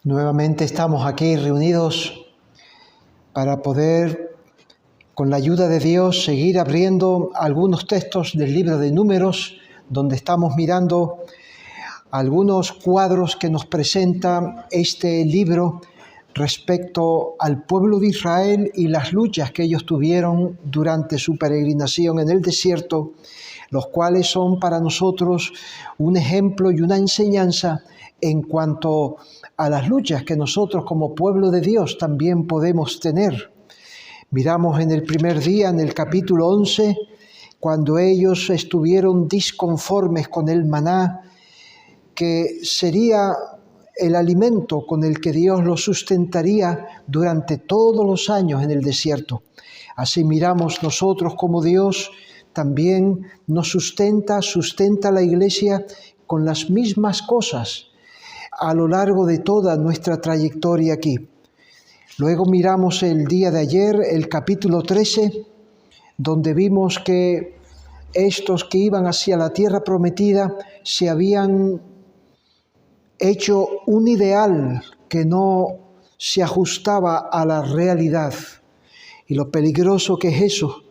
Nuevamente estamos aquí reunidos para poder, con la ayuda de Dios, seguir abriendo algunos textos del libro de Números, donde estamos mirando algunos cuadros que nos presenta este libro respecto al pueblo de Israel y las luchas que ellos tuvieron durante su peregrinación en el desierto, los cuales son para nosotros un ejemplo y una enseñanza en cuanto a las luchas que nosotros como pueblo de Dios también podemos tener. Miramos en el primer día, en el capítulo 11, cuando ellos estuvieron disconformes con el maná, que sería el alimento con el que Dios los sustentaría durante todos los años en el desierto. Así miramos nosotros como Dios también nos sustenta a la Iglesia con las mismas cosas a lo largo de toda nuestra trayectoria aquí. Luego miramos el día de ayer, el capítulo 13, donde vimos que estos que iban hacia la tierra prometida se habían hecho un ideal que no se ajustaba a la realidad. Y lo peligroso que es eso.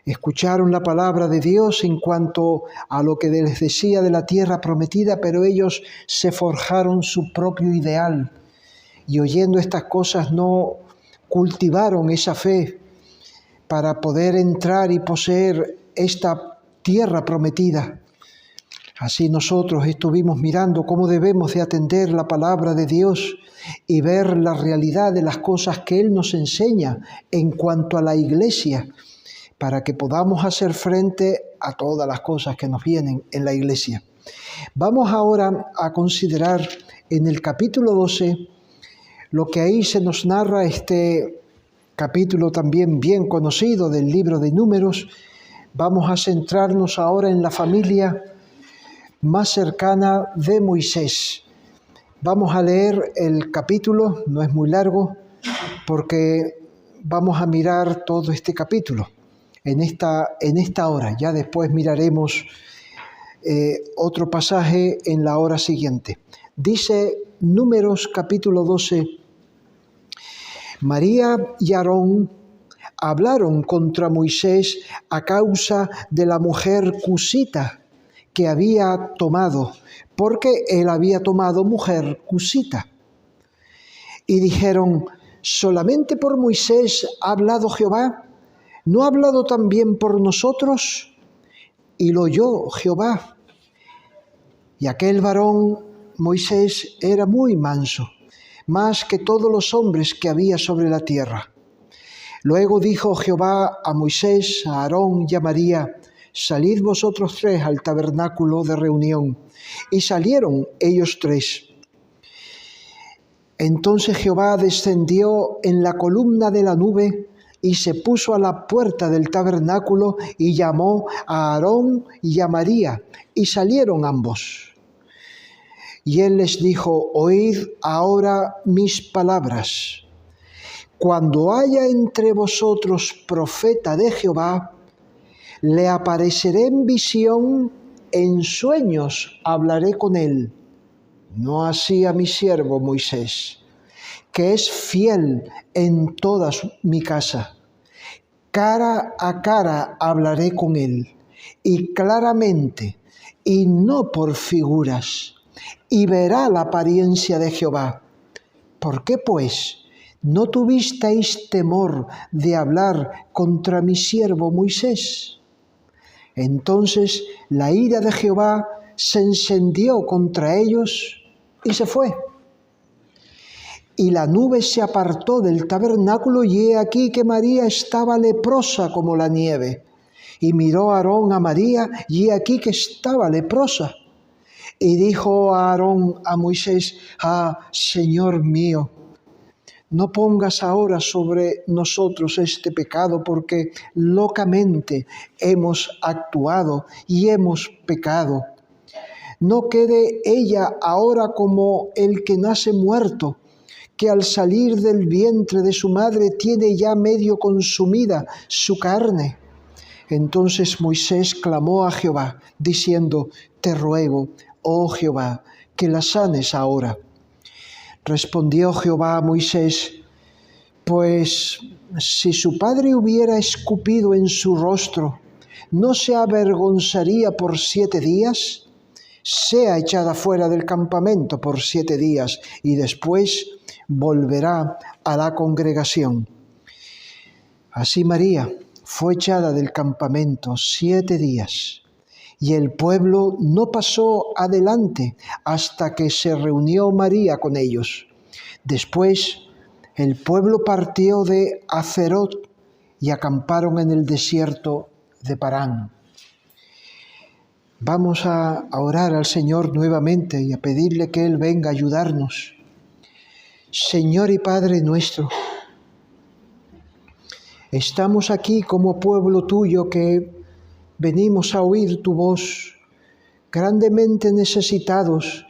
Escucharon la palabra de Dios en cuanto a lo que les decía de la tierra prometida, pero ellos se forjaron su propio ideal y oyendo estas cosas no cultivaron esa fe para poder entrar y poseer esta tierra prometida. Así nosotros estuvimos mirando cómo debemos de atender la palabra de Dios y ver la realidad de las cosas que Él nos enseña en cuanto a la iglesia, para que podamos hacer frente a todas las cosas que nos vienen en la iglesia. Vamos ahora a considerar en el capítulo 12 lo que ahí se nos narra, este capítulo también bien conocido del libro de Números. Vamos a centrarnos ahora en la familia más cercana de Moisés. Vamos a leer el capítulo, no es muy largo, porque vamos a mirar todo este capítulo en esta hora. Ya después miraremos otro pasaje en la hora siguiente. Dice Números capítulo 12, María y Aarón hablaron contra Moisés a causa de la mujer cusita que había tomado, porque él había tomado mujer cusita. Y dijeron, ¿solamente por Moisés ha hablado Jehová? ¿No ha hablado también por nosotros? Y lo oyó Jehová. Y aquel varón, Moisés, era muy manso, más que todos los hombres que había sobre la tierra. Luego dijo Jehová a Moisés, a Aarón y a María, salid vosotros tres al tabernáculo de reunión. Y salieron ellos tres. Entonces Jehová descendió en la columna de la nube y se puso a la puerta del tabernáculo y llamó a Aarón y a María, y salieron ambos. Y él les dijo, oíd ahora mis palabras. Cuando haya entre vosotros profeta de Jehová, le apareceré en visión, en sueños hablaré con él. No así a mi siervo Moisés, que es fiel en toda mi casa. Cara a cara hablaré con él, y claramente, y no por figuras, y verá la apariencia de Jehová. ¿Por qué, pues, no tuvisteis temor de hablar contra mi siervo Moisés? Entonces la ira de Jehová se encendió contra ellos y se fue. Y la nube se apartó del tabernáculo, y he aquí que María estaba leprosa como la nieve. Y miró Aarón a María, y he aquí que estaba leprosa. Y dijo Aarón a Moisés, Señor mío, no pongas ahora sobre nosotros este pecado, porque locamente hemos actuado y hemos pecado. No quede ella ahora como el que nace muerto, que al salir del vientre de su madre tiene ya medio consumida su carne. Entonces Moisés clamó a Jehová, diciendo, te ruego, oh Jehová, que la sanes ahora. Respondió Jehová a Moisés: pues si su padre hubiera escupido en su rostro, ¿no se avergonzaría por 7 días? Sea echada fuera del campamento por 7 días y después volverá a la congregación. Así María fue echada del campamento 7 días, y el pueblo no pasó adelante hasta que se reunió María con ellos. Después el pueblo partió de Hazerot y acamparon en el desierto de Parán. Vamos a orar al Señor nuevamente y a pedirle que Él venga a ayudarnos. Señor y Padre nuestro, estamos aquí como pueblo tuyo que venimos a oír tu voz, grandemente necesitados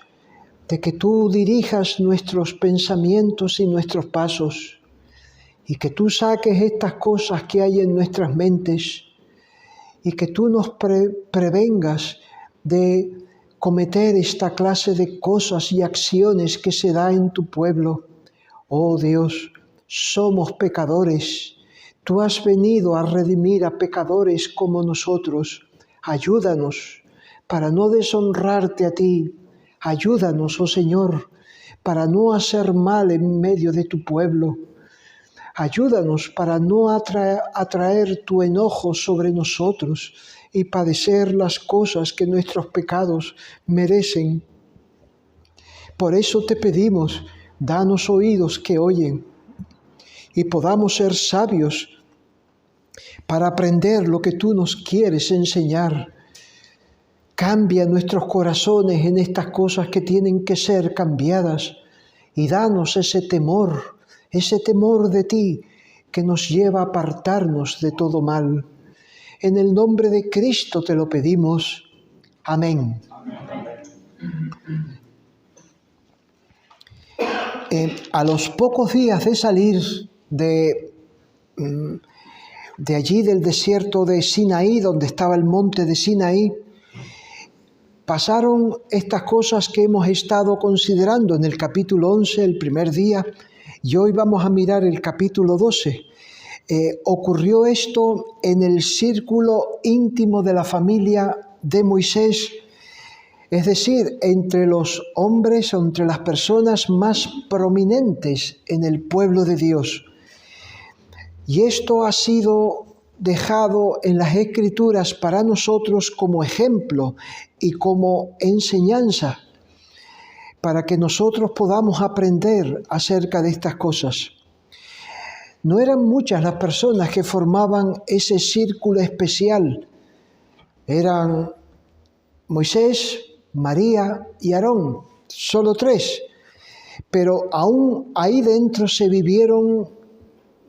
de que tú dirijas nuestros pensamientos y nuestros pasos, y que tú saques estas cosas que hay en nuestras mentes, y que tú nos prevengas de cometer esta clase de cosas y acciones que se da en tu pueblo. Oh Dios, somos pecadores. Tú has venido a redimir a pecadores como nosotros. Ayúdanos para no deshonrarte a ti. Ayúdanos, oh Señor, para no hacer mal en medio de tu pueblo. Ayúdanos para no atraer tu enojo sobre nosotros y padecer las cosas que nuestros pecados merecen. Por eso te pedimos, danos oídos que oyen y podamos ser sabios para aprender lo que tú nos quieres enseñar. Cambia nuestros corazones en estas cosas que tienen que ser cambiadas y danos ese temor de ti que nos lleva a apartarnos de todo mal. En el nombre de Cristo te lo pedimos. Amén. A los pocos días de salir de allí del desierto de Sinaí, donde estaba el monte de Sinaí, pasaron estas cosas que hemos estado considerando en el capítulo 11, el primer día, y hoy vamos a mirar el capítulo 12. Ocurrió esto en el círculo íntimo de la familia de Moisés, es decir, entre los hombres, entre las personas más prominentes en el pueblo de Dios. Y esto ha sido dejado en las Escrituras para nosotros como ejemplo y como enseñanza, para que nosotros podamos aprender acerca de estas cosas. No eran muchas las personas que formaban ese círculo especial. Eran Moisés, María y Aarón, solo 3. Pero aún ahí dentro se vivieron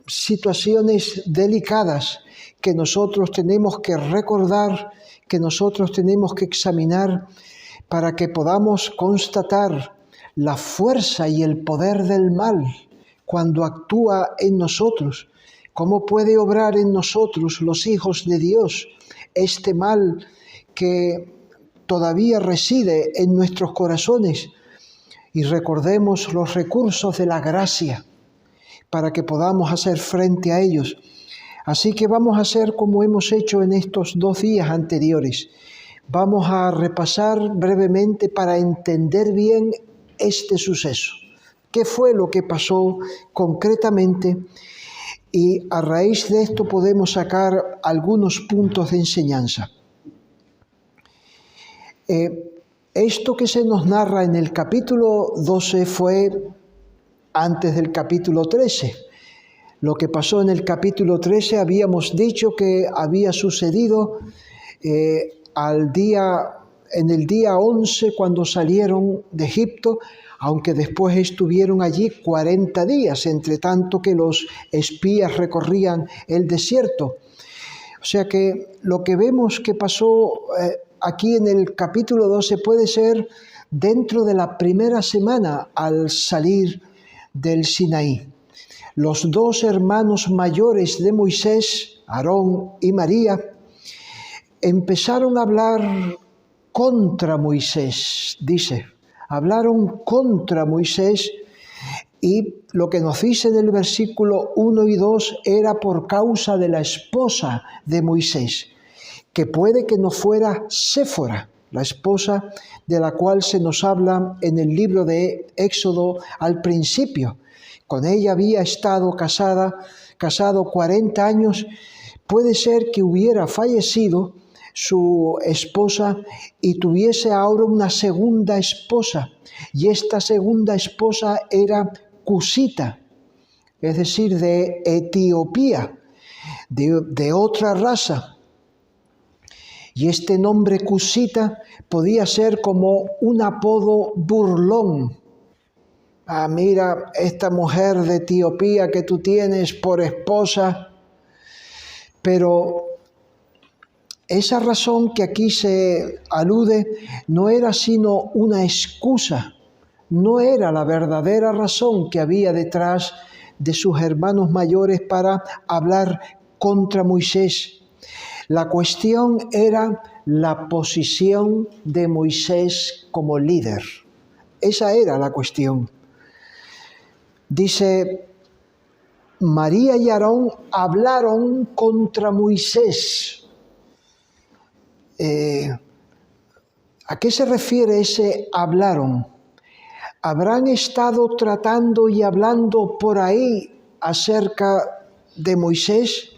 situaciones delicadas que nosotros tenemos que recordar, que nosotros tenemos que examinar para que podamos constatar la fuerza y el poder del mal cuando actúa en nosotros. ¿Cómo puede obrar en nosotros, los hijos de Dios, este mal que todavía reside en nuestros corazones? Y recordemos los recursos de la gracia para que podamos hacer frente a ellos. Así que vamos a hacer como hemos hecho en estos 2 días anteriores. Vamos a repasar brevemente para entender bien este suceso. ¿Qué fue lo que pasó concretamente? Y a raíz de esto podemos sacar algunos puntos de enseñanza. Esto que se nos narra en el capítulo 12 fue antes del capítulo 13. Lo que pasó en el capítulo 13 habíamos dicho que había sucedido en el día 11 cuando salieron de Egipto, aunque después estuvieron allí 40 días, entre tanto que los espías recorrían el desierto. O sea que lo que vemos que pasó aquí en el capítulo 12 puede ser dentro de la primera semana al salir del Sinaí. Los 2 hermanos mayores de Moisés, Aarón y María, empezaron a hablar contra Moisés, dice. Hablaron contra Moisés Y lo que nos dice en el versículo 1 y 2 era por causa de la esposa de Moisés, que puede que no fuera Séfora, la esposa de la cual se nos habla en el libro de Éxodo al principio. Con ella había estado casado 40 años. Puede ser que hubiera fallecido su esposa y tuviese ahora una segunda esposa. Y esta segunda esposa era cusita, es decir, de Etiopía, de otra raza. Y este nombre cusita podía ser como un apodo burlón. Ah, mira, esta mujer de Etiopía que tú tienes por esposa. Pero esa razón que aquí se alude no era sino una excusa, no era la verdadera razón que había detrás de sus hermanos mayores para hablar contra Moisés. La cuestión era la posición de Moisés como líder. Esa era la cuestión. Dice, María y Aarón hablaron contra Moisés. ¿A qué se refiere ese hablaron? ¿Habrán estado tratando y hablando por ahí acerca de Moisés?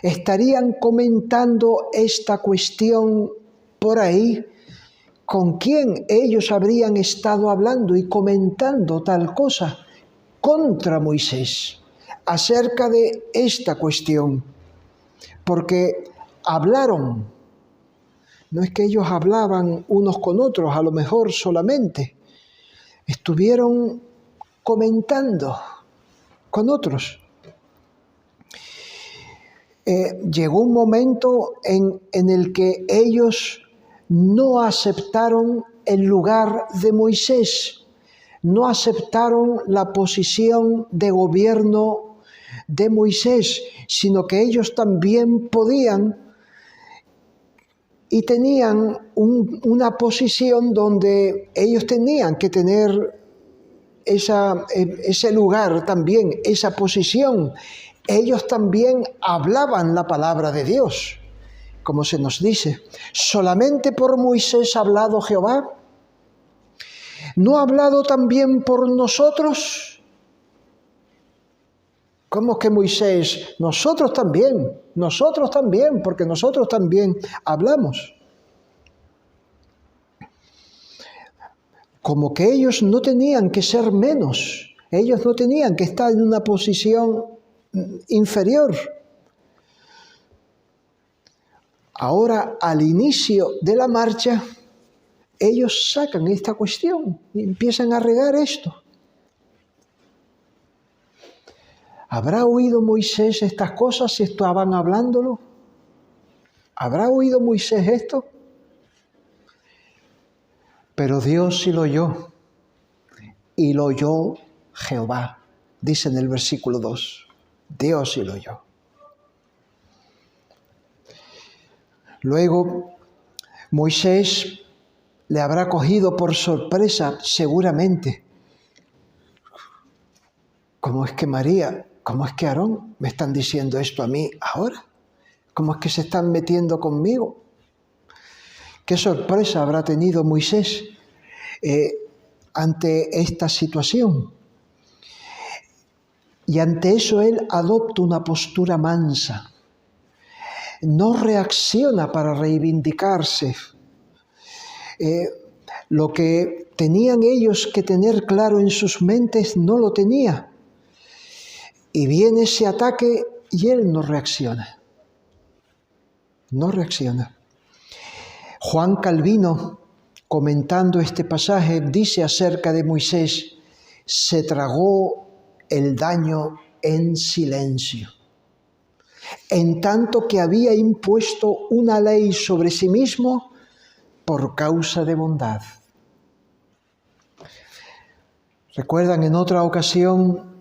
¿Estarían comentando esta cuestión por ahí? ¿Con quién ellos habrían estado hablando y comentando tal cosa? Contra Moisés, acerca de esta cuestión. Porque hablaron. No es que ellos hablaban unos con otros, a lo mejor solamente. Estuvieron comentando con otros. Llegó un momento en el que ellos no aceptaron el lugar de Moisés, no aceptaron la posición de gobierno de Moisés, sino que ellos también podían y tenían una posición donde ellos tenían que tener ese lugar también, esa posición. Ellos también hablaban la palabra de Dios, como se nos dice. ¿Solamente por Moisés ha hablado Jehová? ¿No ha hablado también por nosotros? ¿Cómo que Moisés? Nosotros también, porque nosotros también hablamos. Como que ellos no tenían que ser menos, ellos no tenían que estar en una posición inferior. Ahora, al inicio de la marcha, ellos sacan esta cuestión y empiezan a regar esto. ¿Habrá oído Moisés estas cosas si estaban hablándolo? ¿Habrá oído Moisés esto? Pero Dios sí lo oyó, y lo oyó Jehová, dice en el versículo 2. Dios sí lo oyó. Luego, Moisés le habrá cogido por sorpresa, seguramente. ¿Cómo es que María, cómo es que Aarón me están diciendo esto a mí ahora? ¿Cómo es que se están metiendo conmigo? ¿Qué sorpresa habrá tenido Moisés ante esta situación? Y ante eso él adopta una postura mansa. No reacciona para reivindicarse. Lo que tenían ellos que tener claro en sus mentes no lo tenía. Y viene ese ataque y él no reacciona. No reacciona. Juan Calvino, comentando este pasaje, dice acerca de Moisés: se tragó el daño en silencio, en tanto que había impuesto una ley sobre sí mismo por causa de bondad. ¿Recuerdan en otra ocasión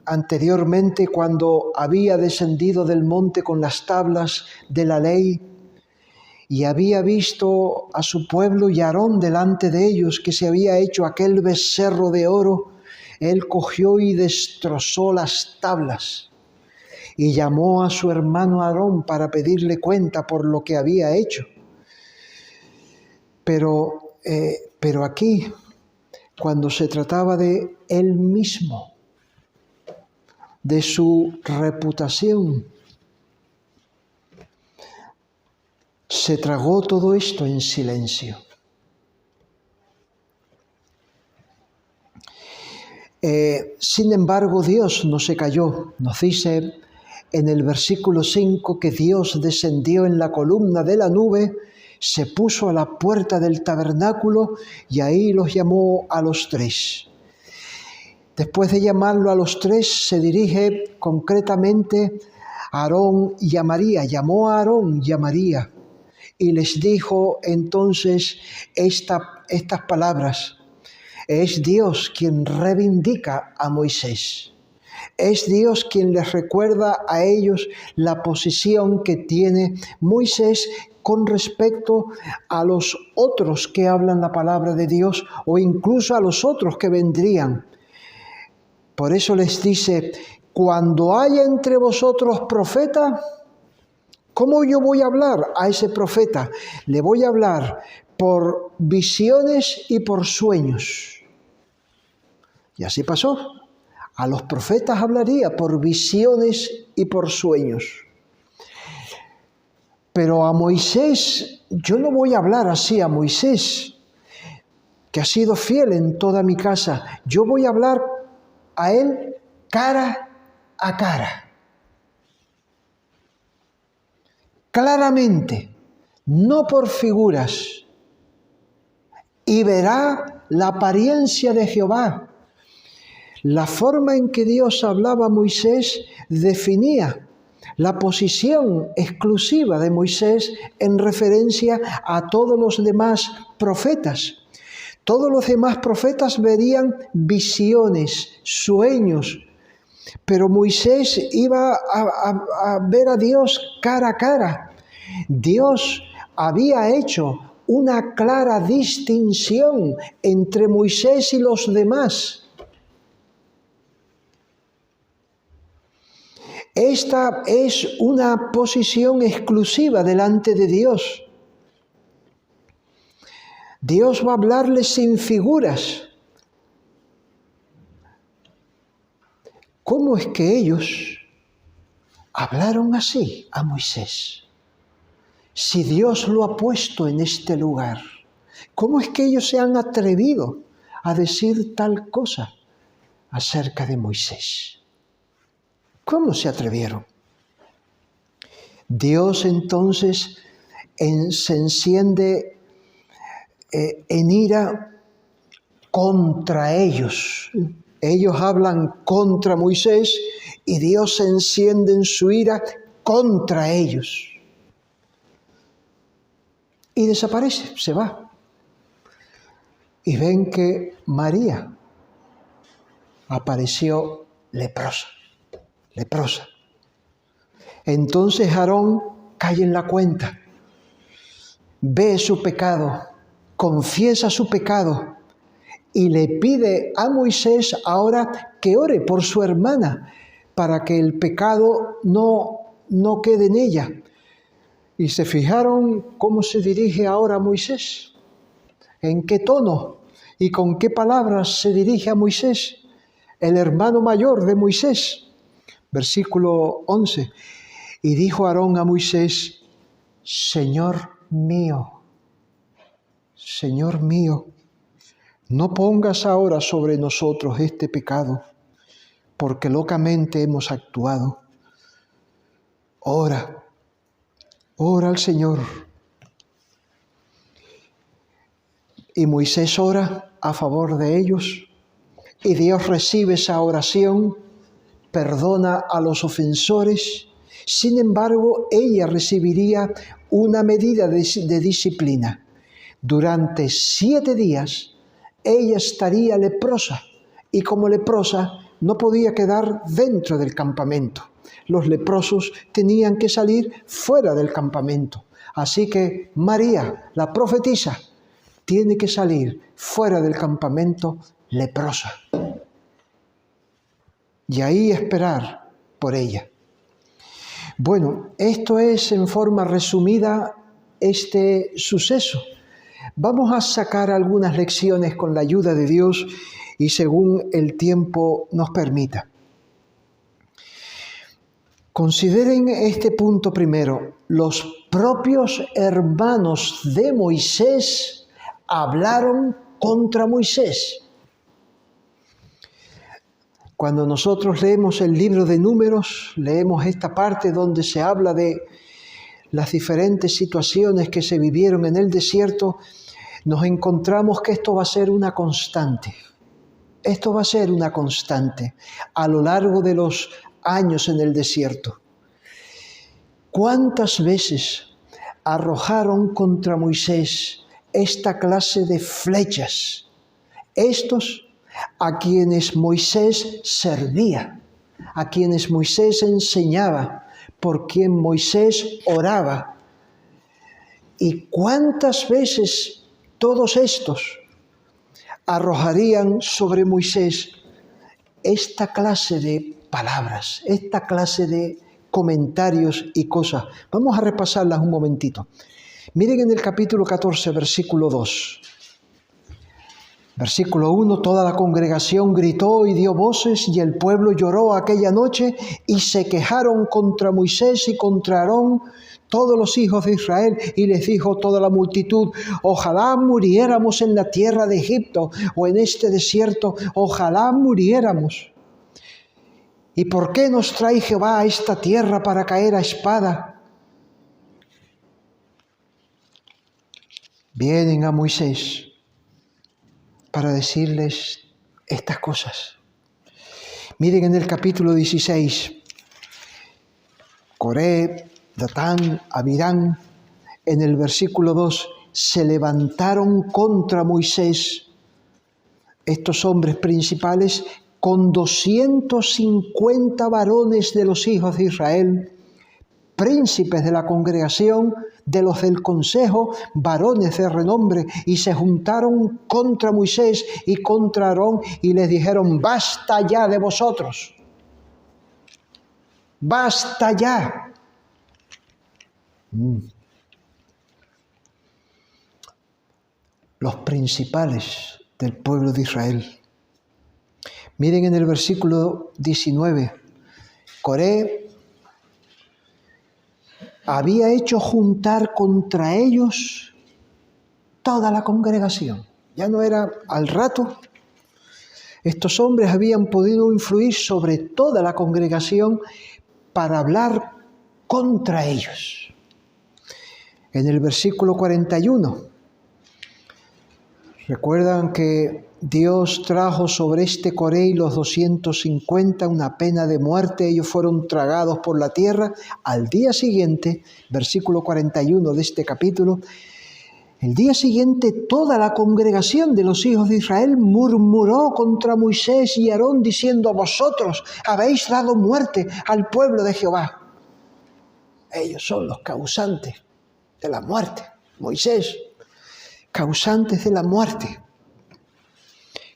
anteriormente cuando había descendido del monte con las tablas de la ley y había visto a su pueblo y Aarón delante de ellos, que se había hecho aquel becerro de oro él cogió y destrozó las tablas y llamó a su hermano Aarón para pedirle cuenta por lo que había hecho. Pero aquí, cuando se trataba de él mismo, de su reputación, se tragó todo esto en silencio. Sin embargo, Dios no se cayó. Nos dice en el versículo 5 que Dios descendió en la columna de la nube, se puso a la puerta del tabernáculo y ahí los llamó a los tres. Después de llamarlo a los tres, se dirige concretamente a Aarón y a María. Llamó a Aarón y a María y les dijo entonces estas palabras. Es Dios quien reivindica a Moisés. Es Dios quien les recuerda a ellos la posición que tiene Moisés con respecto a los otros que hablan la palabra de Dios o incluso a los otros que vendrían. Por eso les dice, cuando haya entre vosotros profeta, ¿cómo yo voy a hablar a ese profeta? Le voy a hablar por visiones y por sueños. Y así pasó. A los profetas hablaría por visiones y por sueños. Pero a Moisés, yo no voy a hablar así a Moisés, que ha sido fiel en toda mi casa. Yo voy a hablar a él cara a cara. Claramente, no por figuras. Y verá la apariencia de Jehová. La forma en que Dios hablaba a Moisés definía la posición exclusiva de Moisés en referencia a todos los demás profetas. Todos los demás profetas verían visiones, sueños, pero Moisés iba a ver a Dios cara a cara. Dios había hecho una clara distinción entre Moisés y los demás. Esta es una posición exclusiva delante de Dios. Dios va a hablarles sin figuras. ¿Cómo es que ellos hablaron así a Moisés? Si Dios lo ha puesto en este lugar, ¿cómo es que ellos se han atrevido a decir tal cosa acerca de Moisés? ¿Cómo se atrevieron? Dios entonces se enciende en ira contra ellos. Ellos hablan contra Moisés y Dios se enciende en su ira contra ellos. Y desaparece, se va. Y ven que María apareció leprosa. Entonces Aarón cae en la cuenta, ve su pecado, confiesa su pecado y le pide a Moisés ahora que ore por su hermana para que el pecado no quede en ella. ¿Y se fijaron cómo se dirige ahora a Moisés? ¿En qué tono y con qué palabras se dirige a Moisés? El hermano mayor de Moisés. Versículo 11. Y dijo Aarón a Moisés, Señor mío, no pongas ahora sobre nosotros este pecado, porque locamente hemos actuado. Ora al Señor. Y Moisés ora a favor de ellos, y Dios recibe esa oración, perdona a los ofensores. Sin embargo, ella recibiría una medida de disciplina. Durante 7 días, ella estaría leprosa, y como leprosa no podía quedar dentro del campamento. Los leprosos tenían que salir fuera del campamento. Así que María, la profetisa, tiene que salir fuera del campamento leprosa. y ahí esperar por ella. Bueno, esto es en forma resumida este suceso. Vamos a sacar algunas lecciones con la ayuda de Dios y según el tiempo nos permita. Consideren este punto primero. Los propios hermanos de Moisés hablaron contra Moisés. Cuando nosotros leemos el libro de Números, leemos esta parte donde se habla de las diferentes situaciones que se vivieron en el desierto, nos encontramos que esto va a ser una constante. Esto va a ser una constante a lo largo de los años en el desierto. ¿Cuántas veces arrojaron contra Moisés esta clase de flechas? Estos a quienes Moisés servía, a quienes Moisés enseñaba, por quien Moisés oraba. ¿Y cuántas veces todos estos arrojarían sobre Moisés esta clase de palabras, esta clase de comentarios y cosas? Vamos a repasarlas un momentito. Miren en el capítulo 14, versículo 2. Versículo 1, toda la congregación gritó y dio voces, y el pueblo lloró aquella noche, y se quejaron contra Moisés y contra Aarón todos los hijos de Israel, y les dijo toda la multitud: ojalá muriéramos en la tierra de Egipto, o en este desierto, ojalá muriéramos. ¿Y por qué nos trae Jehová a esta tierra para caer a espada? Vienen a Moisés para decirles estas cosas. Miren en el capítulo 16, Coré, Datán, Abirán, en el versículo 2, se levantaron contra Moisés estos hombres principales con 250 varones de los hijos de Israel, príncipes de la congregación, de los del consejo, varones de renombre, y se juntaron contra Moisés y contra Aarón y les dijeron: basta ya de vosotros, basta ya. Los principales del pueblo de Israel. Miren en el versículo 19, Coré había hecho juntar contra ellos toda la congregación. Ya no era al rato. Estos hombres habían podido influir sobre toda la congregación para hablar contra ellos. En el versículo 41, recuerdan que Dios trajo sobre este Coré y los 250 una pena de muerte. Ellos fueron tragados por la tierra. Al día siguiente, versículo 41 de este capítulo, el día siguiente toda la congregación de los hijos de Israel murmuró contra Moisés y Aarón diciendo: vosotros habéis dado muerte al pueblo de Jehová. Ellos son los causantes de la muerte. Moisés, causantes de la muerte.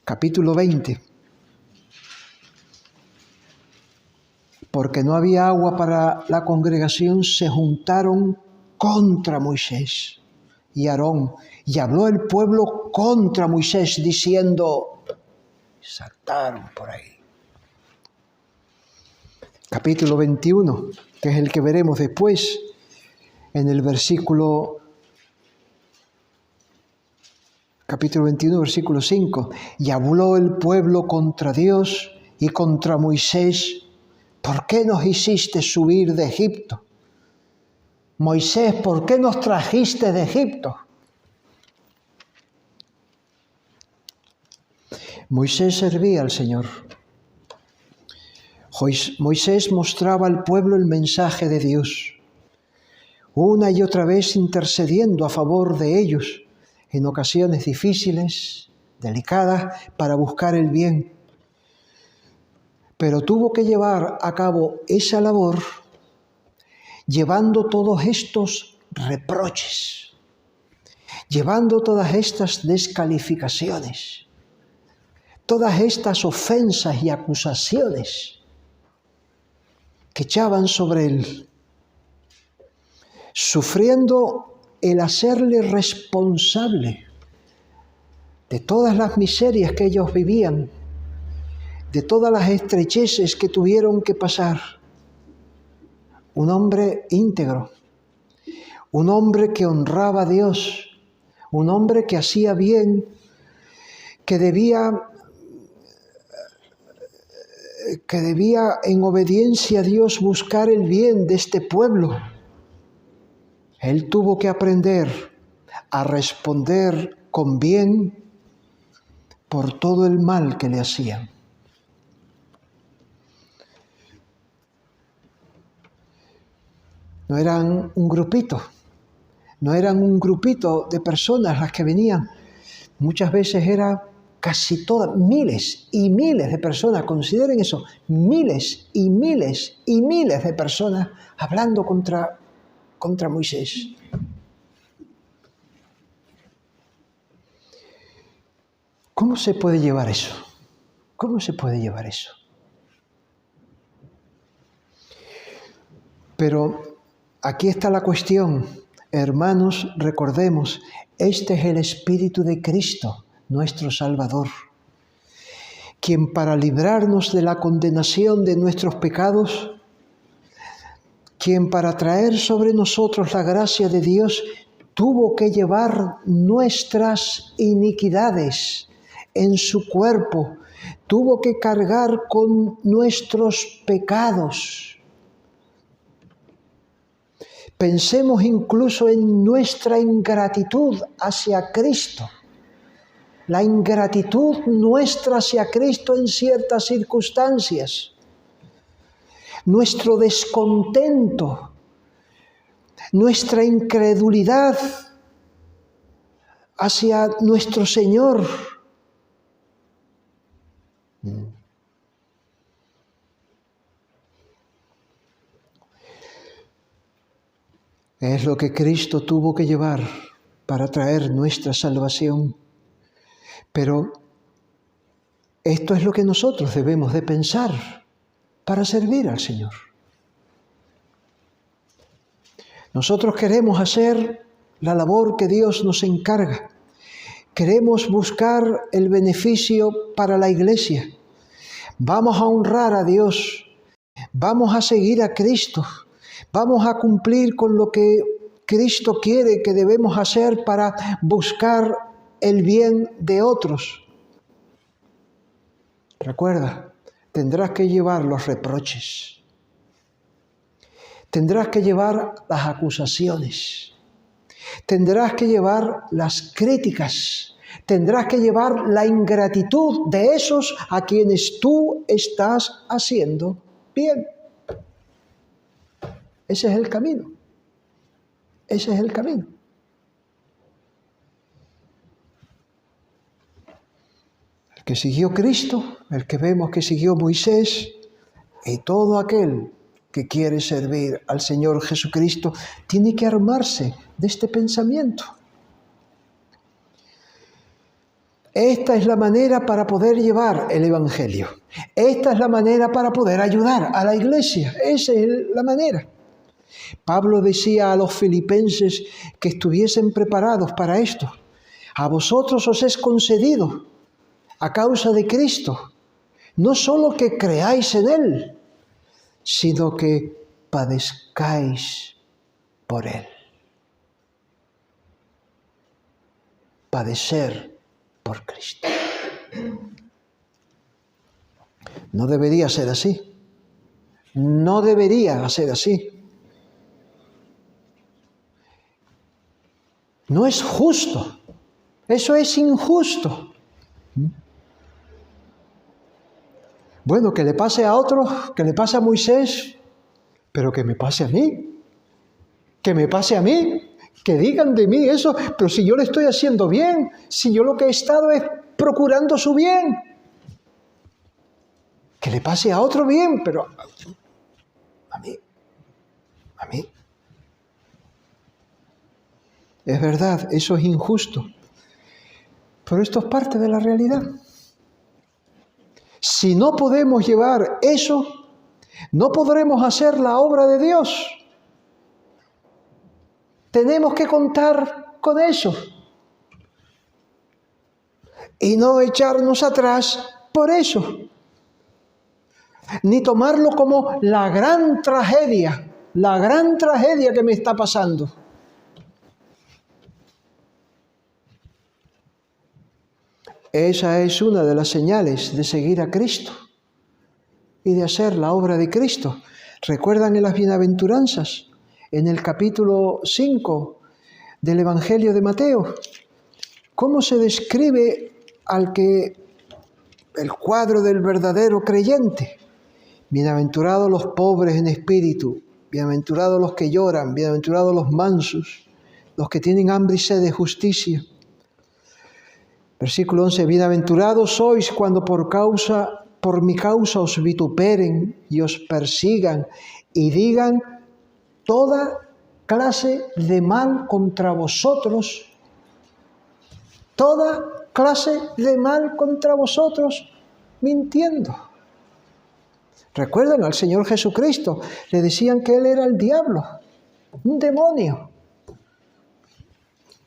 Capítulo 20. Porque no había agua para la congregación, se juntaron contra Moisés y Aarón, y habló el pueblo contra Moisés, diciendo: saltaron por ahí. Capítulo 21, que es el que veremos después, en el capítulo 21, versículo 5. Y habló el pueblo contra Dios y contra Moisés: ¿por qué nos hiciste subir de Egipto? Moisés, ¿por qué nos trajiste de Egipto? Moisés servía al Señor. Moisés mostraba al pueblo el mensaje de Dios, una y otra vez intercediendo a favor de ellos en ocasiones difíciles, delicadas, para buscar el bien. Pero tuvo que llevar a cabo esa labor llevando todos estos reproches, llevando todas estas descalificaciones, todas estas ofensas y acusaciones que echaban sobre él, sufriendo el hacerle responsable de todas las miserias que ellos vivían, de todas las estrecheces que tuvieron que pasar. Un hombre íntegro, un hombre que honraba a Dios, un hombre que hacía bien, que debía en obediencia a Dios buscar el bien de este pueblo. Él tuvo que aprender a responder con bien por todo el mal que le hacían. No eran un grupito de personas las que venían. Muchas veces era casi todas, miles y miles de personas, consideren eso, miles y miles y miles de personas hablando contra Moisés. ¿Cómo se puede llevar eso? ¿Cómo se puede llevar eso? Pero aquí está la cuestión. Hermanos, recordemos, este es el Espíritu de Cristo, nuestro Salvador, quien para librarnos de la condenación de nuestros pecados, quien para traer sobre nosotros la gracia de Dios, tuvo que llevar nuestras iniquidades en su cuerpo, tuvo que cargar con nuestros pecados. Pensemos incluso en nuestra ingratitud hacia Cristo, la ingratitud nuestra hacia Cristo en ciertas circunstancias, nuestro descontento, nuestra incredulidad hacia nuestro Señor. Es lo que Cristo tuvo que llevar para traer nuestra salvación. Pero esto es lo que nosotros debemos de pensar para servir al Señor. Nosotros queremos hacer la labor que Dios nos encarga. Queremos buscar el beneficio para la iglesia. Vamos a honrar a Dios. Vamos a seguir a Cristo. Vamos a cumplir con lo que Cristo quiere que debemos hacer para buscar el bien de otros. Recuerda, tendrás que llevar los reproches. Tendrás que llevar las acusaciones. Tendrás que llevar las críticas. Tendrás que llevar la ingratitud de esos a quienes tú estás haciendo bien. Ese es el camino. Ese es el camino. El que siguió Cristo, el que vemos que siguió Moisés, y todo aquel que quiere servir al Señor Jesucristo, tiene que armarse de este pensamiento. Esta es la manera para poder llevar el Evangelio. Esta es la manera para poder ayudar a la iglesia. Esa es la manera. Pablo decía a los filipenses que estuviesen preparados para esto. A vosotros os es concedido, a causa de Cristo, no solo que creáis en Él, sino que padezcáis por Él. Padecer por Cristo. No debería ser así. No debería ser así. No es justo. Eso es injusto. Bueno, que le pase a otro, que le pase a Moisés, pero que me pase a mí. Que me pase a mí. Que digan de mí eso, pero si yo le estoy haciendo bien, si yo lo que he estado es procurando su bien. Que le pase a otro bien, pero a mí. Es verdad, eso es injusto. Pero esto es parte de la realidad. Si no podemos llevar eso, no podremos hacer la obra de Dios. Tenemos que contar con eso y no echarnos atrás por eso, ni tomarlo como la gran tragedia que me está pasando. Esa es una de las señales de seguir a Cristo y de hacer la obra de Cristo. ¿Recuerdan en las bienaventuranzas? En el capítulo 5 del Evangelio de Mateo, cómo se describe el cuadro del verdadero creyente. Bienaventurados los pobres en espíritu, bienaventurados los que lloran, bienaventurados los mansos, los que tienen hambre y sed de justicia. Versículo 11, bienaventurados sois cuando por mi causa os vituperen y os persigan y digan toda clase de mal contra vosotros, toda clase de mal contra vosotros, mintiendo. ¿Recuerdan al Señor Jesucristo? Le decían que Él era el diablo, un demonio.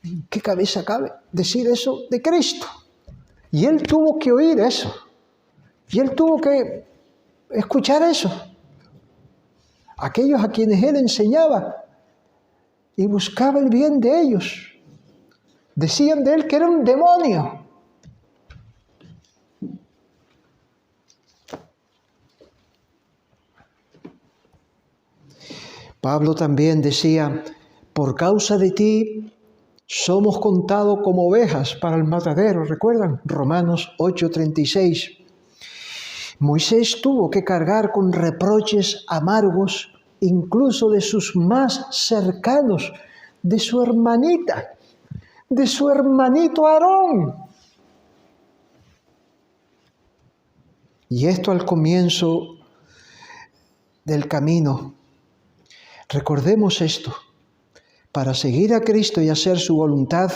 ¿En qué cabeza cabe decir eso de Cristo? Y Él tuvo que oír eso. Y Él tuvo que escuchar eso. Aquellos a quienes Él enseñaba y buscaba el bien de ellos, decían de Él que era un demonio. Pablo también decía, por causa de ti somos contados como ovejas para el matadero, ¿recuerdan? Romanos 8:36. Moisés tuvo que cargar con reproches amargos, incluso de sus más cercanos, de su hermanita, de su hermanito Aarón. Y esto al comienzo del camino. Recordemos esto. Para seguir a Cristo y hacer su voluntad,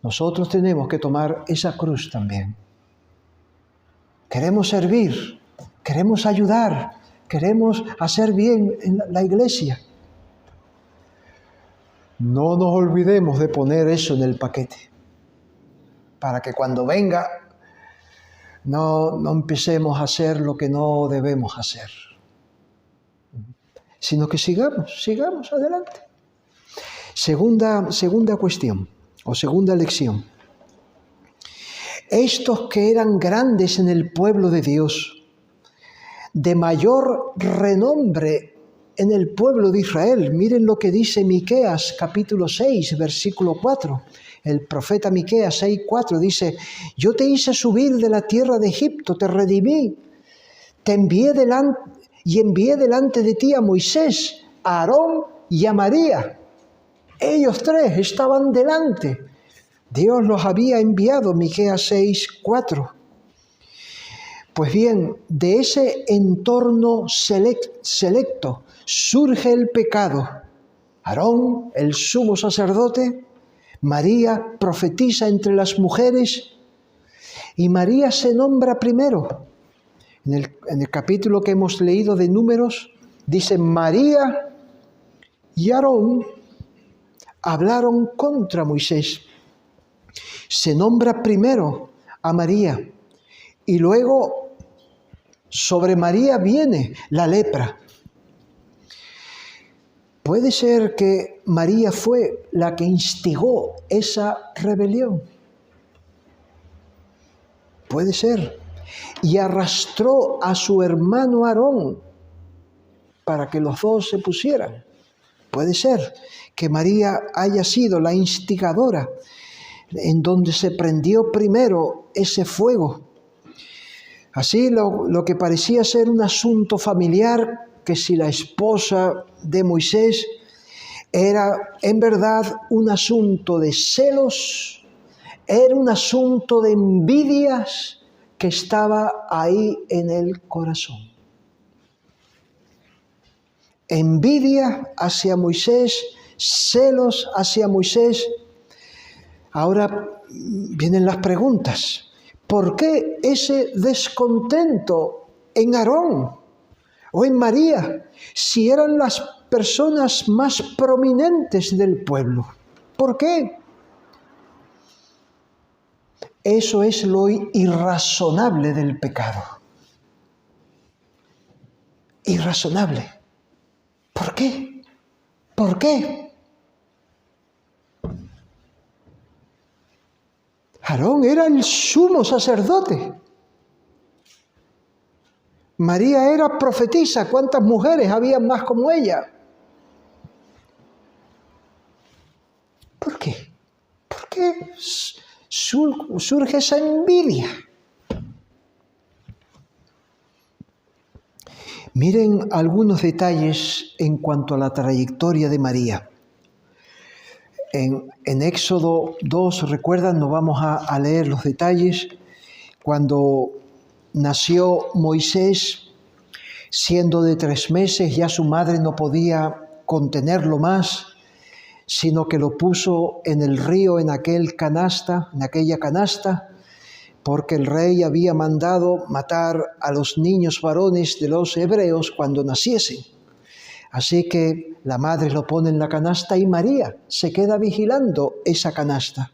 nosotros tenemos que tomar esa cruz también. Queremos servir, queremos ayudar, queremos hacer bien en la iglesia. No nos olvidemos de poner eso en el paquete, para que cuando venga no empecemos a hacer lo que no debemos hacer, sino que sigamos adelante. Segunda cuestión, o segunda lección. Estos que eran grandes en el pueblo de Dios, de mayor renombre en el pueblo de Israel, miren lo que dice Miqueas capítulo 6, versículo 4. El profeta Miqueas 6:4 dice, yo te hice subir de la tierra de Egipto, te redimí, te envié delante de ti a Moisés, a Aarón y a María. Ellos tres estaban delante. Dios los había enviado, Miqueas 6:4. Pues bien, de ese entorno selecto surge el pecado. Aarón, el sumo sacerdote, María, profetisa entre las mujeres, y María se nombra primero. En el capítulo que hemos leído de Números, dice María y Aarón hablaron contra Moisés. Se nombra primero a María y luego sobre María viene la lepra. Puede ser que María fue la que instigó esa rebelión. Puede ser. Y arrastró a su hermano Aarón para que los dos se pusieran. Puede ser que María haya sido la instigadora en donde se prendió primero ese fuego. Así lo que parecía ser un asunto familiar, que si la esposa de Moisés era en verdad un asunto de celos, era un asunto de envidias que estaba ahí en el corazón. Envidia hacia Moisés, celos hacia Moisés. Ahora vienen las preguntas. ¿Por qué ese descontento en Aarón o en María, si eran las personas más prominentes del pueblo? ¿Por qué? Eso es lo irrazonable del pecado. Irrazonable. ¿Por qué? ¿Por qué? Aarón era el sumo sacerdote. María era profetisa. ¿Cuántas mujeres había más como ella? ¿Por qué? ¿Por qué surge esa envidia? Miren algunos detalles en cuanto a la trayectoria de María. En Éxodo 2, recuerdan, no vamos a leer los detalles. Cuando nació Moisés, siendo de 3 meses, ya su madre no podía contenerlo más, sino que lo puso en el río, en aquella canasta, porque el rey había mandado matar a los niños varones de los hebreos cuando naciesen. Así que la madre lo pone en la canasta y María se queda vigilando esa canasta.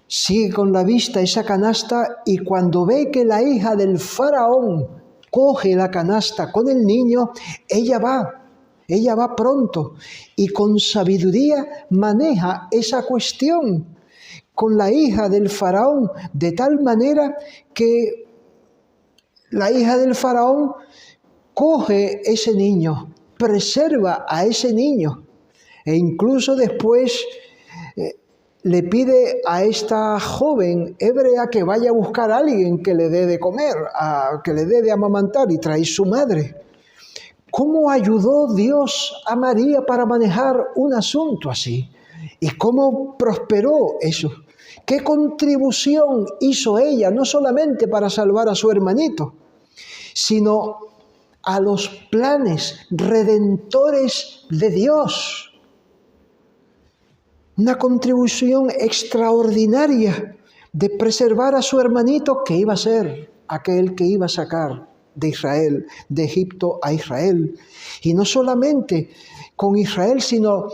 Sigue con la vista esa canasta y cuando ve que la hija del faraón coge la canasta con el niño, ella va pronto y con sabiduría maneja esa cuestión con la hija del faraón, de tal manera que la hija del faraón coge ese niño, preserva a ese niño e incluso después le pide a esta joven hebrea que vaya a buscar a alguien que le dé de comer, que le dé de amamantar, y trae su madre. ¿Cómo ayudó Dios a María para manejar un asunto así? ¿Y cómo prosperó eso? ¿Qué contribución hizo ella, no solamente para salvar a su hermanito, sino a los planes redentores de Dios? Una contribución extraordinaria de preservar a su hermanito, que iba a ser aquel que iba a sacar de Israel, de Egipto a Israel. Y no solamente con Israel, sino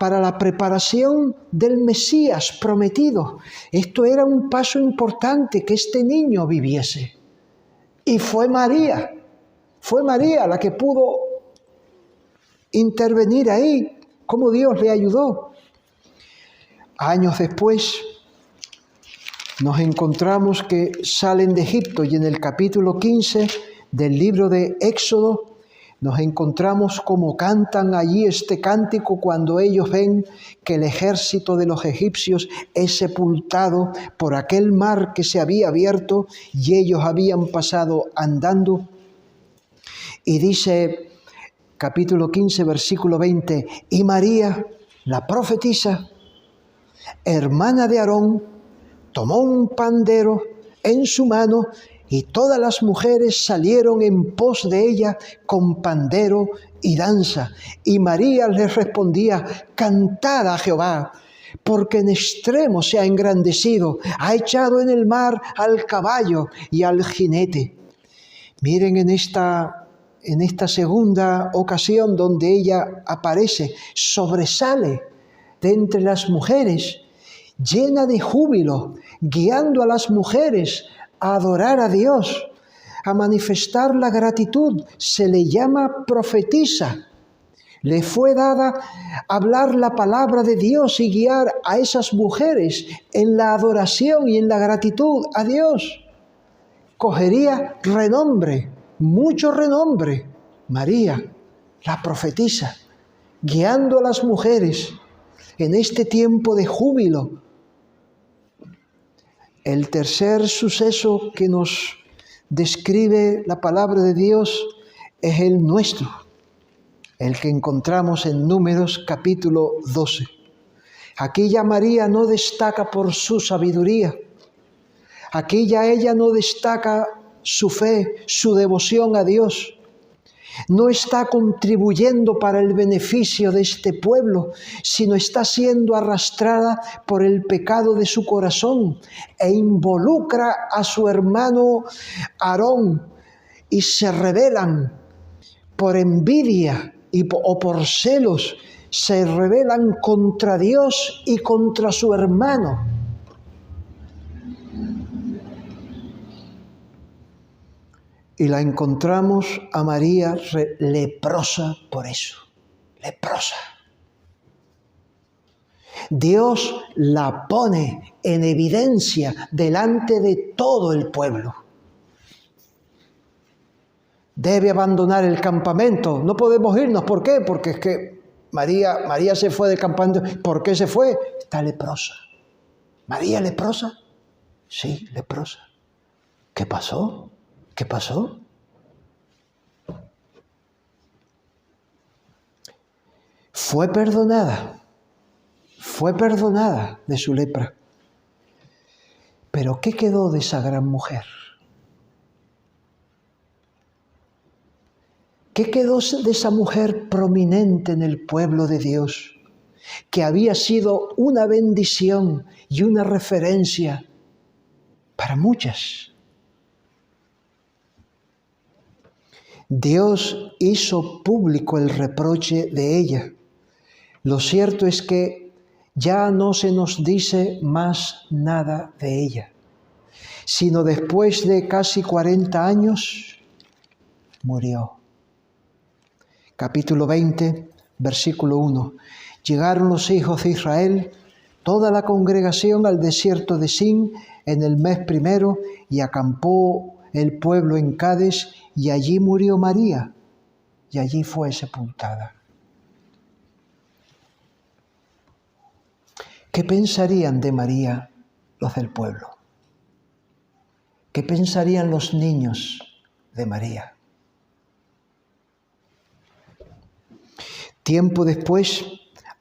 para la preparación del Mesías prometido. Esto era un paso importante, que este niño viviese. Y fue María la que pudo intervenir ahí. ¿Cómo Dios le ayudó? Años después nos encontramos que salen de Egipto y en el capítulo 15 del libro de Éxodo nos encontramos cómo cantan allí este cántico cuando ellos ven que el ejército de los egipcios es sepultado por aquel mar que se había abierto y ellos habían pasado andando. Y dice, capítulo 15, versículo 20, y María, la profetisa, hermana de Aarón, tomó un pandero en su mano y todas las mujeres salieron en pos de ella con pandero y danza. Y María les respondía, cantad a Jehová, porque en extremo se ha engrandecido, ha echado en el mar al caballo y al jinete. Miren en esta segunda ocasión donde ella aparece, sobresale de entre las mujeres, llena de júbilo, guiando a las mujeres a adorar a Dios, a manifestar la gratitud. Se le llama profetisa. Le fue dada hablar la palabra de Dios y guiar a esas mujeres en la adoración y en la gratitud a Dios. Cogería renombre, mucho renombre, María, la profetisa, guiando a las mujeres en este tiempo de júbilo. El tercer suceso que nos describe la palabra de Dios es el nuestro, el que encontramos en Números capítulo 12. Aquí ya María no destaca por su sabiduría, aquí ya ella no destaca su fe, su devoción a Dios, no está contribuyendo para el beneficio de este pueblo, sino está siendo arrastrada por el pecado de su corazón e involucra a su hermano Aarón y se rebelan por envidia o por celos, se rebelan contra Dios y contra su hermano. Y la encontramos a María leprosa por eso, leprosa. Dios la pone en evidencia delante de todo el pueblo. Debe abandonar el campamento. No podemos irnos. ¿Por qué? Porque es que María se fue del campamento. ¿Por qué se fue? Está leprosa. ¿María leprosa? Sí, leprosa. ¿Qué pasó? ¿Qué pasó? Fue perdonada de su lepra. Pero ¿qué quedó de esa gran mujer? ¿Qué quedó de esa mujer prominente en el pueblo de Dios, que había sido una bendición y una referencia para muchas? Dios hizo público el reproche de ella. Lo cierto es que ya no se nos dice más nada de ella, sino después de casi 40 años murió. Capítulo 20, versículo 1. Llegaron los hijos de Israel, toda la congregación al desierto de Sin en el mes primero, y acampó el pueblo en Cades, y allí murió María, y allí fue sepultada. ¿Qué pensarían de María los del pueblo? ¿Qué pensarían los niños de María? Tiempo después,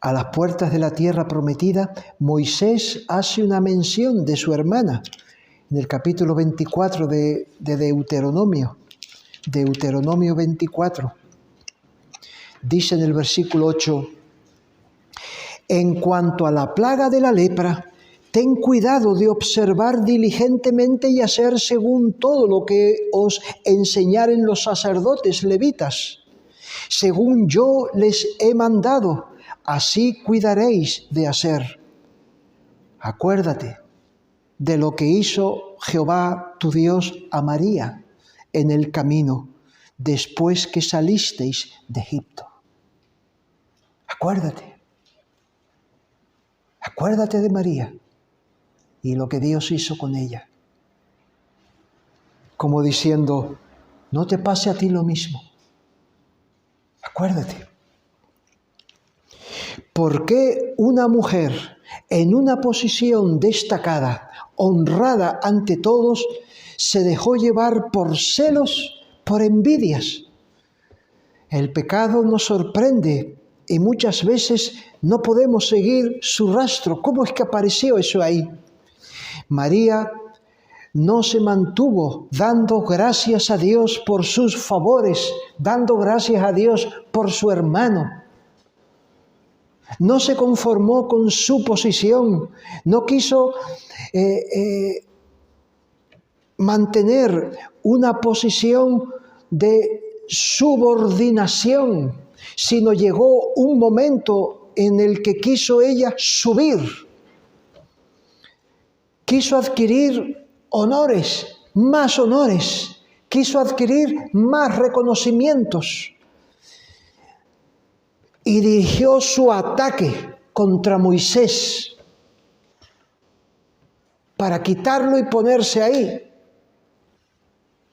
a las puertas de la tierra prometida, Moisés hace una mención de su hermana en el capítulo 24 de Deuteronomio. Deuteronomio 24. Dice en el versículo 8: en cuanto a la plaga de la lepra, ten cuidado de observar diligentemente y hacer según todo lo que os enseñaren los sacerdotes levitas. Según yo les he mandado, así cuidaréis de hacer. Acuérdate de lo que hizo Jehová tu Dios a María en el camino, después que salisteis de Egipto. Acuérdate de María y lo que Dios hizo con ella. Como diciendo, no te pase a ti lo mismo. Acuérdate. ¿Por qué una mujer en una posición destacada, honrada ante todos, se dejó llevar por celos, por envidias? El pecado nos sorprende y muchas veces no podemos seguir su rastro. ¿Cómo es que apareció eso ahí? María no se mantuvo dando gracias a Dios por sus favores, dando gracias a Dios por su hermano. No se conformó con su posición, no quiso mantener una posición de subordinación, sino llegó un momento en el que quiso ella subir, quiso adquirir honores, quiso adquirir más reconocimientos y dirigió su ataque contra Moisés para quitarlo y ponerse ahí.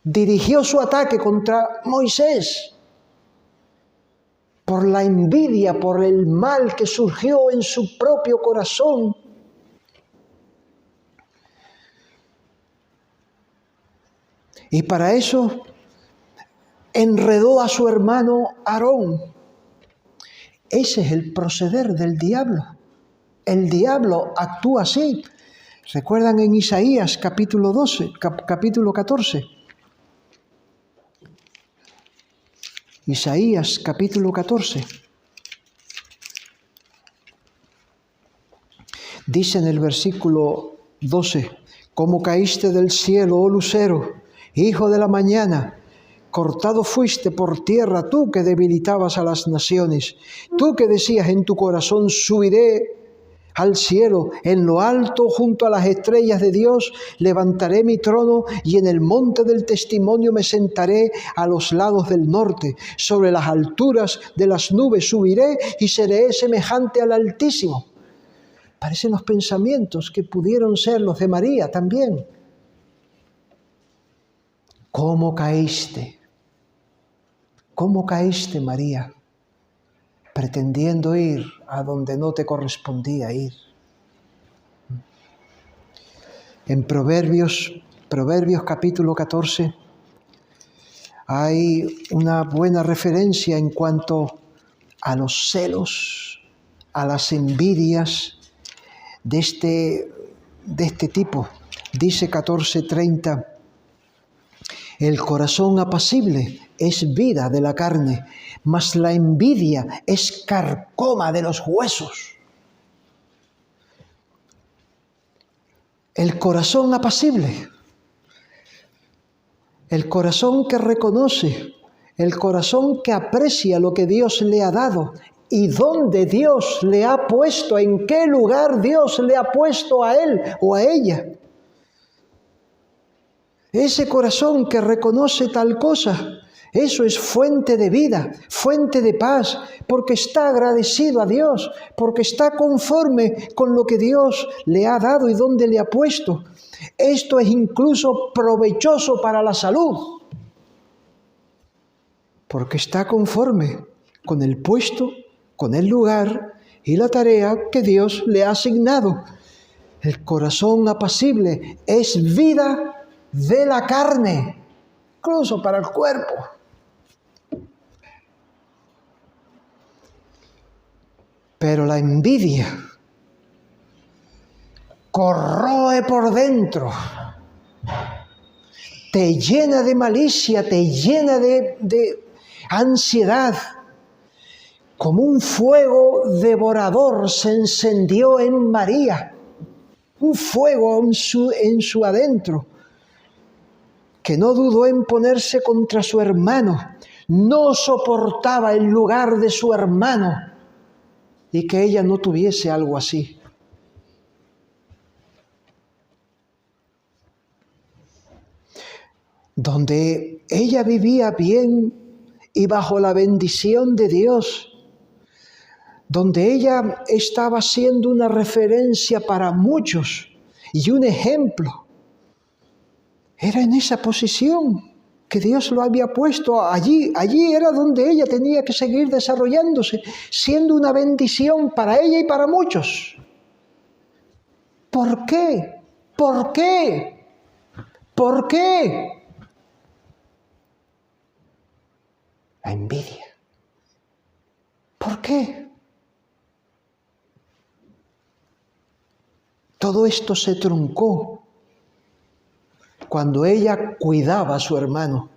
Dirigió su ataque contra Moisés por la envidia, por el mal que surgió en su propio corazón. Y para eso enredó a su hermano Aarón. Ese es el proceder del diablo. El diablo actúa así. ¿Recuerdan en Isaías capítulo 14? Isaías capítulo 14. Dice en el versículo 12, «Como caíste del cielo, oh lucero, hijo de la mañana, cortado fuiste por tierra, tú que debilitabas a las naciones, tú que decías en tu corazón, subiré al cielo, en lo alto, junto a las estrellas de Dios, levantaré mi trono y en el monte del testimonio me sentaré a los lados del norte. Sobre las alturas de las nubes subiré y seré semejante al Altísimo». Parecen los pensamientos que pudieron ser los de María también. ¿Cómo caíste? ¿Cómo caíste, María? Pretendiendo ir a donde no te correspondía ir. En Proverbios capítulo 14 hay una buena referencia en cuanto a los celos, a las envidias de este tipo. Dice 14:30, «El corazón apacible es vida de la carne, mas la envidia es carcoma de los huesos». El corazón apacible, el corazón que reconoce, el corazón que aprecia lo que Dios le ha dado y dónde Dios le ha puesto, en qué lugar Dios le ha puesto a él o a ella. Ese corazón que reconoce tal cosa, eso es fuente de vida, fuente de paz, porque está agradecido a Dios, porque está conforme con lo que Dios le ha dado y donde le ha puesto. Esto es incluso provechoso para la salud, porque está conforme con el puesto, con el lugar y la tarea que Dios le ha asignado. El corazón apacible es vida de la carne, incluso para el cuerpo. Pero la envidia corroe por dentro, te llena de malicia, te llena de ansiedad. Como un fuego devorador se encendió en María, un fuego en su adentro, que no dudó en ponerse contra su hermano, no soportaba el lugar de su hermano y que ella no tuviese algo así. Donde ella vivía bien y bajo la bendición de Dios, donde ella estaba siendo una referencia para muchos y un ejemplo, era en esa posición que Dios lo había puesto allí. Allí era donde ella tenía que seguir desarrollándose, siendo una bendición para ella y para muchos. ¿Por qué? ¿Por qué? ¿Por qué? La envidia. ¿Por qué? Todo esto se truncó cuando ella cuidaba a su hermano,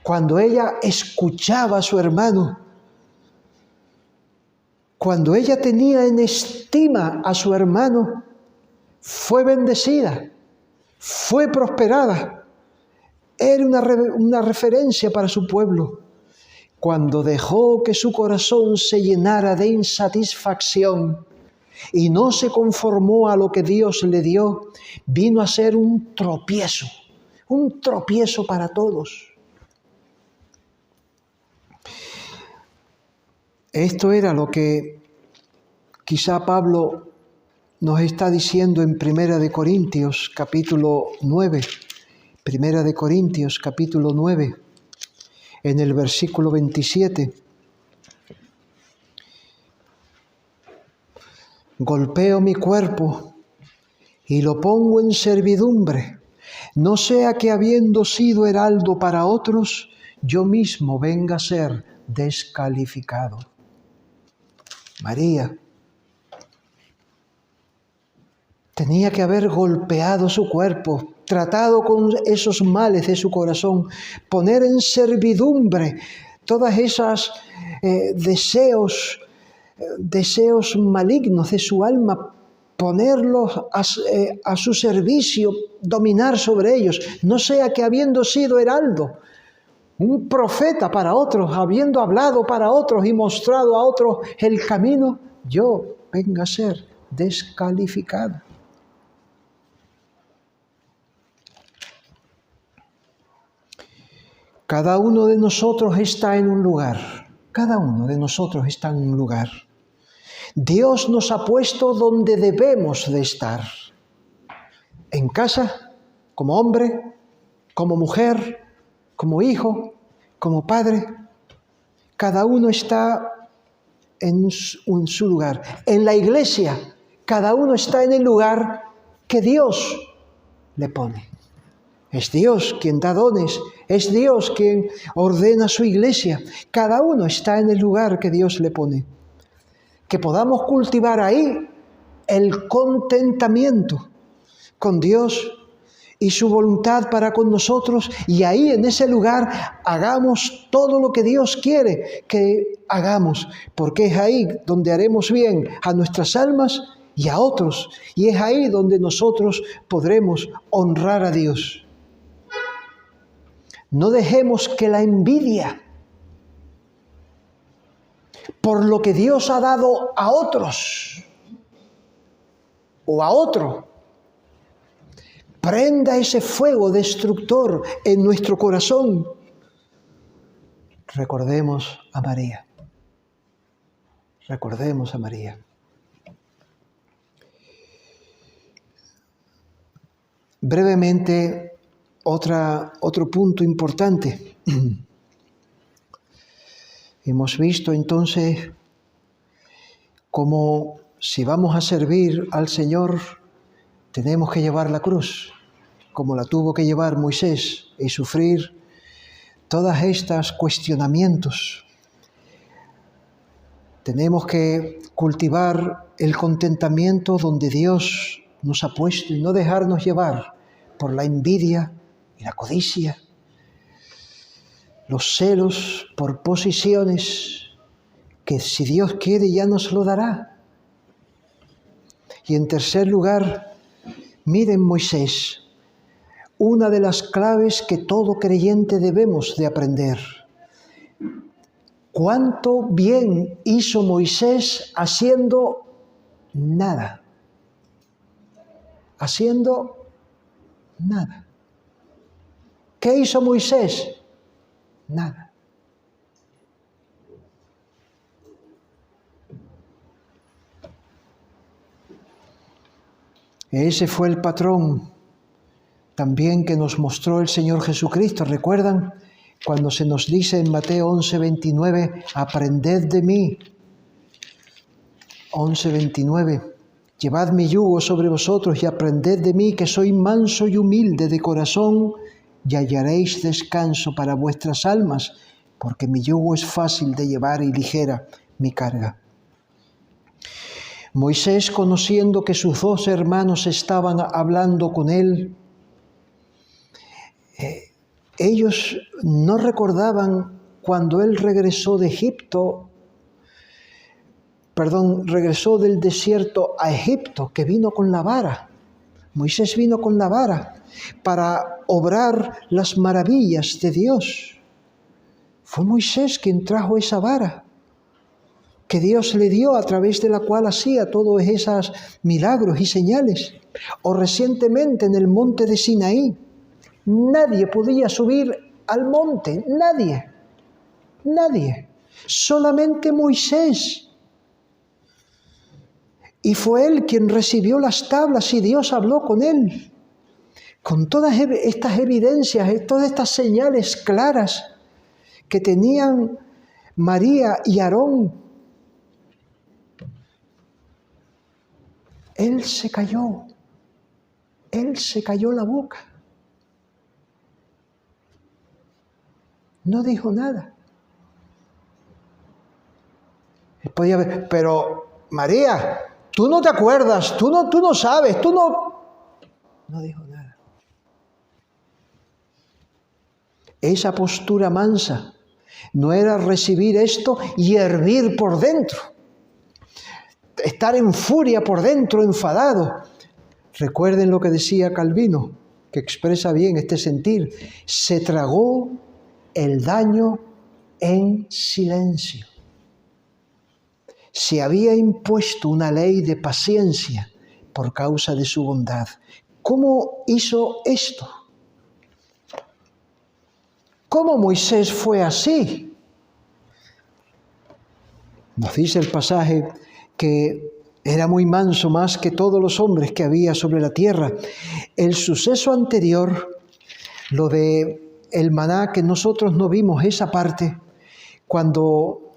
cuando ella escuchaba a su hermano, cuando ella tenía en estima a su hermano, fue bendecida, fue prosperada, era una referencia para su pueblo. Cuando dejó que su corazón se llenara de insatisfacción y no se conformó a lo que Dios le dio, vino a ser un tropiezo para todos. Esto era lo que quizá Pablo nos está diciendo en Primera de Corintios capítulo 9, Primera de Corintios capítulo 9, en el versículo 27. Golpeo mi cuerpo y lo pongo en servidumbre, no sea que habiendo sido heraldo para otros, yo mismo venga a ser descalificado. María tenía que haber golpeado su cuerpo, tratado con esos males de su corazón, poner en servidumbre todas esas deseos malignos de su alma, ponerlos a su servicio, dominar sobre ellos. No sea que habiendo sido heraldo, un profeta para otros, habiendo hablado para otros y mostrado a otros el camino, yo venga a ser descalificado. Cada uno de nosotros está en un lugar. Cada uno de nosotros está en un lugar. Dios nos ha puesto donde debemos de estar. En casa, como hombre, como mujer, como hijo, como padre. Cada uno está en su lugar. En la iglesia, cada uno está en el lugar que Dios le pone. Es Dios quien da dones, es Dios quien ordena su iglesia. Cada uno está en el lugar que Dios le pone. Que podamos cultivar ahí el contentamiento con Dios y su voluntad para con nosotros, y ahí en ese lugar hagamos todo lo que Dios quiere que hagamos, porque es ahí donde haremos bien a nuestras almas y a otros, y es ahí donde nosotros podremos honrar a Dios. No dejemos que la envidia por lo que Dios ha dado a otros o a otro prenda ese fuego destructor en nuestro corazón. Recordemos a María. Recordemos a María. Brevemente, otro punto importante. Hemos visto entonces cómo si vamos a servir al Señor tenemos que llevar la cruz, como la tuvo que llevar Moisés, y sufrir todos estos cuestionamientos. Tenemos que cultivar el contentamiento donde Dios nos ha puesto y no dejarnos llevar por la envidia y la codicia, los celos por posiciones que si Dios quiere ya nos lo dará. Y en tercer lugar, miren Moisés, una de las claves que todo creyente debemos de aprender. ¿Cuánto bien hizo Moisés haciendo nada? Haciendo nada. ¿Qué hizo Moisés? Nada. Ese fue el patrón también que nos mostró el Señor Jesucristo. ¿Recuerdan? Cuando se nos dice en Mateo 11:29, aprended de mí. 11:29, llevad mi yugo sobre vosotros y aprended de mí, que soy manso y humilde de corazón, y hallaréis descanso para vuestras almas, porque mi yugo es fácil de llevar y ligera mi carga. Moisés, conociendo que sus dos hermanos estaban hablando con él, ellos no recordaban cuando él regresó del desierto a Egipto, que vino con la vara. Moisés vino con la vara para obrar las maravillas de Dios. Fue Moisés quien trajo esa vara que Dios le dio, a través de la cual hacía todos esos milagros y señales. O recientemente en el monte de Sinaí, nadie podía subir al monte, nadie, solamente Moisés. Y fue él quien recibió las tablas y Dios habló con él. Con todas estas evidencias, todas estas señales claras que tenían María y Aarón, él se cayó la boca. No dijo nada. Él podía haber, pero María, tú no te acuerdas, tú no sabes, No dijo nada. Esa postura mansa, No era recibir esto y hervir por dentro, estar en furia por dentro, enfadado. Recuerden lo que decía Calvino, que expresa bien este sentir. Se tragó el daño en silencio. Se había impuesto una ley de paciencia por causa de su bondad. ¿Cómo hizo esto? ¿Cómo Moisés fue así? Nos dice el pasaje que era muy manso, más que todos los hombres que había sobre la tierra. El suceso anterior, lo de el maná, que nosotros no vimos esa parte, cuando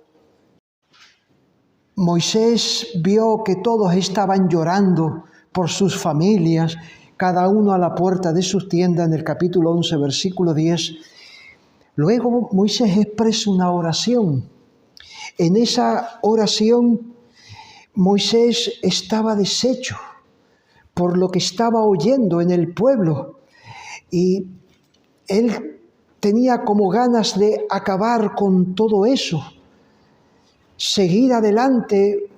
Moisés vio que todos estaban llorando por sus familias, cada uno a la puerta de sus tiendas, en el capítulo 11, versículo 10. Luego Moisés expresa una oración. En esa oración Moisés estaba deshecho por lo que estaba oyendo en el pueblo y él tenía como ganas de acabar con todo eso, seguir adelante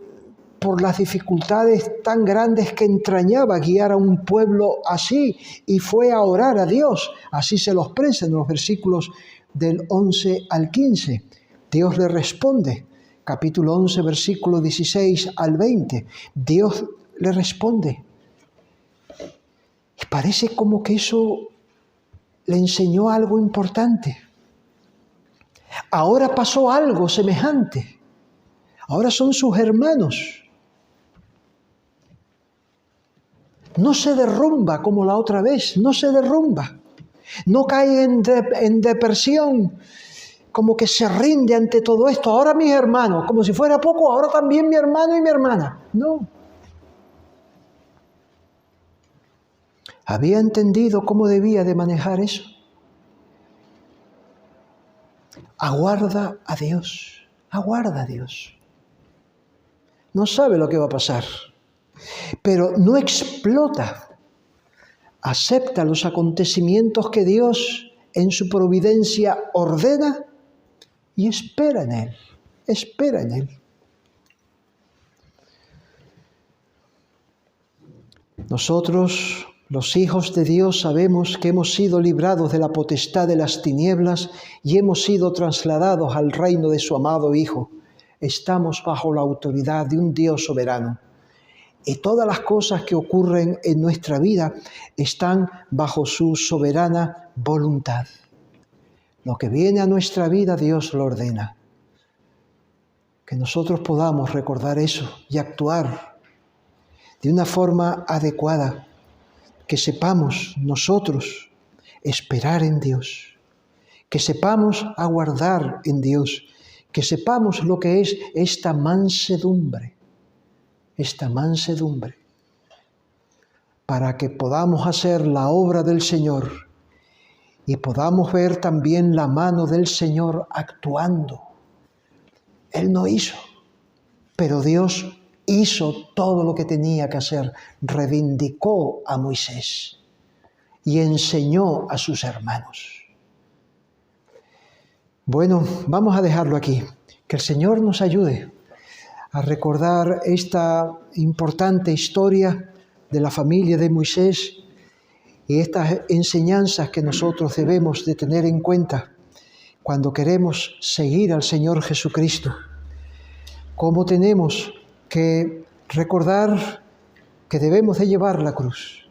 por las dificultades tan grandes que entrañaba guiar a un pueblo así, y fue a orar a Dios. Así se lo expresa en los versículos del 11 al 15. Dios le responde, capítulo 11, versículo 16 al 20. Dios le responde. Y parece como que eso le enseñó algo importante. Ahora pasó algo semejante. Ahora son sus hermanos. No se derrumba como la otra vez, no se derrumba. No cae en depresión, como que se rinde ante todo esto. Ahora mis hermanos, como si fuera poco, ahora también mi hermano y mi hermana. No. Había entendido cómo debía de manejar eso. Aguarda a Dios, aguarda a Dios. No sabe lo que va a pasar, pero no explota. Acepta los acontecimientos que Dios en su providencia ordena y espera en Él, espera en Él. Nosotros, los hijos de Dios, sabemos que hemos sido librados de la potestad de las tinieblas y hemos sido trasladados al reino de su amado Hijo. Estamos bajo la autoridad de un Dios soberano. Y todas las cosas que ocurren en nuestra vida están bajo su soberana voluntad. Lo que viene a nuestra vida, Dios lo ordena. Que nosotros podamos recordar eso y actuar de una forma adecuada. Que sepamos nosotros esperar en Dios. Que sepamos aguardar en Dios. Que sepamos lo que es esta mansedumbre. Esta mansedumbre, para que podamos hacer la obra del Señor y podamos ver también la mano del Señor actuando. Él no hizo, pero Dios hizo todo lo que tenía que hacer. Reivindicó a Moisés y enseñó a sus hermanos. Bueno, vamos a dejarlo aquí. Que el Señor nos ayude a recordar esta importante historia de la familia de Moisés y estas enseñanzas que nosotros debemos de tener en cuenta cuando queremos seguir al Señor Jesucristo. Cómo tenemos que recordar que debemos de llevar la cruz.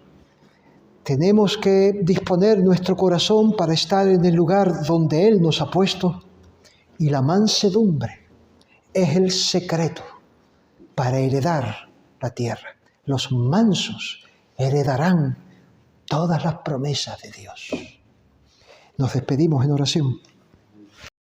Tenemos que disponer nuestro corazón para estar en el lugar donde Él nos ha puesto, y la mansedumbre es el secreto para heredar la tierra. Los mansos heredarán todas las promesas de Dios. Nos despedimos en oración.